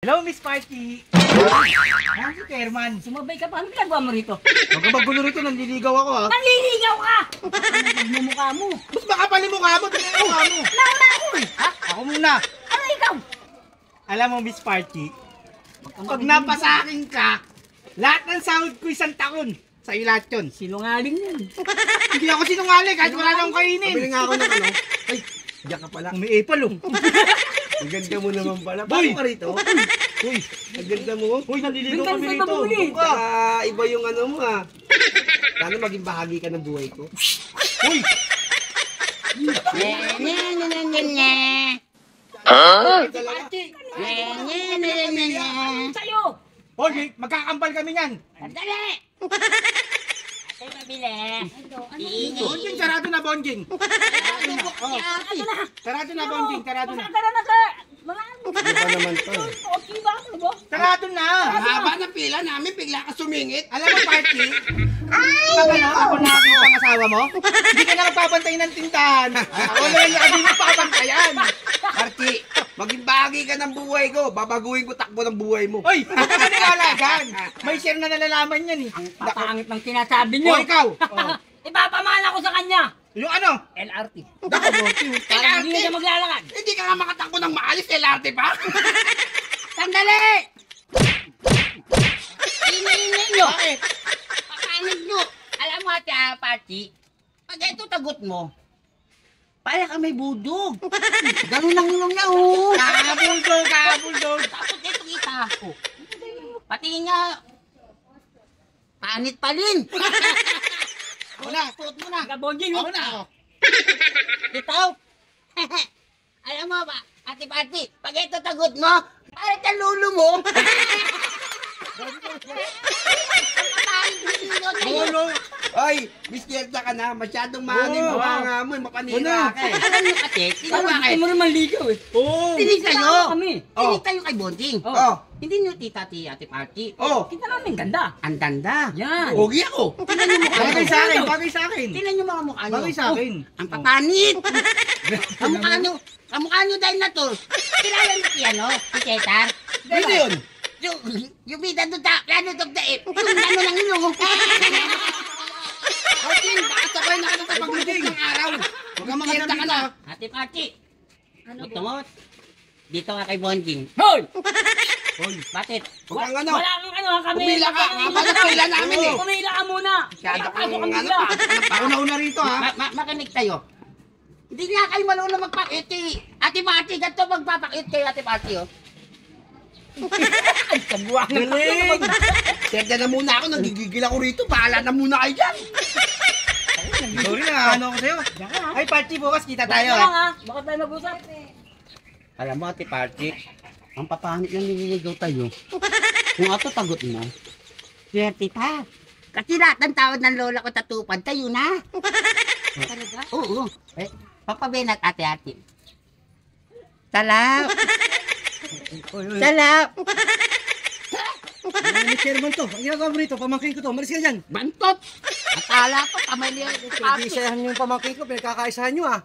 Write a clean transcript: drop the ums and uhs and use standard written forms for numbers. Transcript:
Hello, Miss Party. Ah, si Kerman. Sumabay ka pa. Ano ginagawa mo rito? Huwag ka maggulo rito, nanliligaw ako ha. Nanliligaw ka! Ano pagmumukha mo? Mas makapal yung mukha mo, tingnan yung mukha mo. Nauna ako eh! Ha? Ako muna. Ano ikaw? Alam mo, Miss Party, pag napasakin ka, lahat ng sahod ko isang taon. Sa'yo lahat yun. Sinungaling yun. Hindi ako sinungaling kahit wala na akong kainin. Pabili nga ako ng ano. Ay, diyan ka pala. Umiipal oh. Ang ganda mo naman pala. Boy! Bago ka rito? Uy, Ang ganda mo. uy, naliligaw Bigyan kami sa rito. babuli. Saka iba yung ano mo ah. Sana maging bahagi ka ng buhay ko. Uy, Sa'yo! Oy, magkakampal kami niyan. Sandali! Ate mabili. Bonjing, sarado na, Bonjing. Ano na? Sarado na, Bonjing, sarado na. Masakala na ka! Mga Ano ba naman to? okay ba ako ba? Sarado na. Ang haba ng pila namin, bigla ka sumingit. Alam mo, Party, pag ano, ako nakakita ang asawa mo, hindi ka na magpapantay ng tindahan. Ako na lang yung magpapantayan. Party, maging bahagi ka ng buhay ko. Babaguhin ko takbo ng buhay mo. Oy, huwag ka maniwala dyan. May share na nalalaman yan eh. Papangit ng sinasabi O, niyo. ikaw. Oh. Ipapamana ko sa kanya. Yung ano? LRT. Dako, Bonjing. Para hindi na siya maglalakad. Hindi ka nga makatakbo ng maalis, LRT pa. Sandali! Ingay-ingay nyo! Bakit? Papanig nyo! Alam mo ate Party, pag ito tagot mo, para ka may budog. Ganun lang yung niya, oh. Kabuldo, kabuldo. Tapos ito kita ako. Patingin nga, panit pa rin. Ako na. Suot mo na. Kabonjing, Ako na ako. Ito. Alam mo ba, ate Party, pag ito tagot mo, para ka lulo mo. Ulo. Ay, bisyerta ka na. Masyadong maning Oo. mukha mo. Mapanira ka eh. Alam niyo ate, Bakit? mo naman ligaw eh. Oo. Tinig kayo. Kami. Oh. Tinig kayo kay Bonjing. Oh. Hindi niyo tita-ti ate Party. Oh. Kita namin ganda. Ang ganda. Yan. Pogi ako. Tingnan niyo mukha Bagay niyo. sa akin, bagay sa akin. Tingnan niyo mga mukha niyo. Bagay sa akin. Oh, ang papanit. Ang mukha niyo dahil na to. Kilala niyo si ano? Si Cesar? Sino yun? Yung bida doon ta, plano doon ta eh. Yung ano lang yun. Martin, baka sabay na ka ng paglubog ng araw. Huwag kang makita ka na. Ate Party. Gusto mo? Dito ka kay Bonjing. Hoy! Hoy. Bakit? Huwag kang ano. Wala kang ano kami. Pumila ka. Habang pila namin eh. Pumila ka muna. Masyado kang Pasok ang ano. bigla. Ako na una rito ha. Makinig tayo. Hindi nga kayo marunong magpakit eh. Ate Party, ganito magpapakit kayo Ate Party oh. Ay, kabuwang Galing. Serda na muna ako. Nagigigil ako rito. Bahala na muna kayo dyan. Sorry na, ano ako sa'yo. Ay, Party, bukas kita tayo Tayo lang ha. ha. Bakit tayo mag-usap? Alam mo Ate Party, ang papanit ng nililigaw tayo. Kung ako tagot mo, swerte pa. Kasi lahat ng tawad ng lola ko tatupad, tayo na. Talaga? Oo. Eh, papabenat ate-ate. Talap. Talap. Ano ni Chairman to? Ang ginagawa mo rito, pamangkin ko to. Malis ka dyan. Bantot. Akala ko kamay niya. Pinag-iisahan yung pamangkin ko, pinagkakaisahan nyo ah.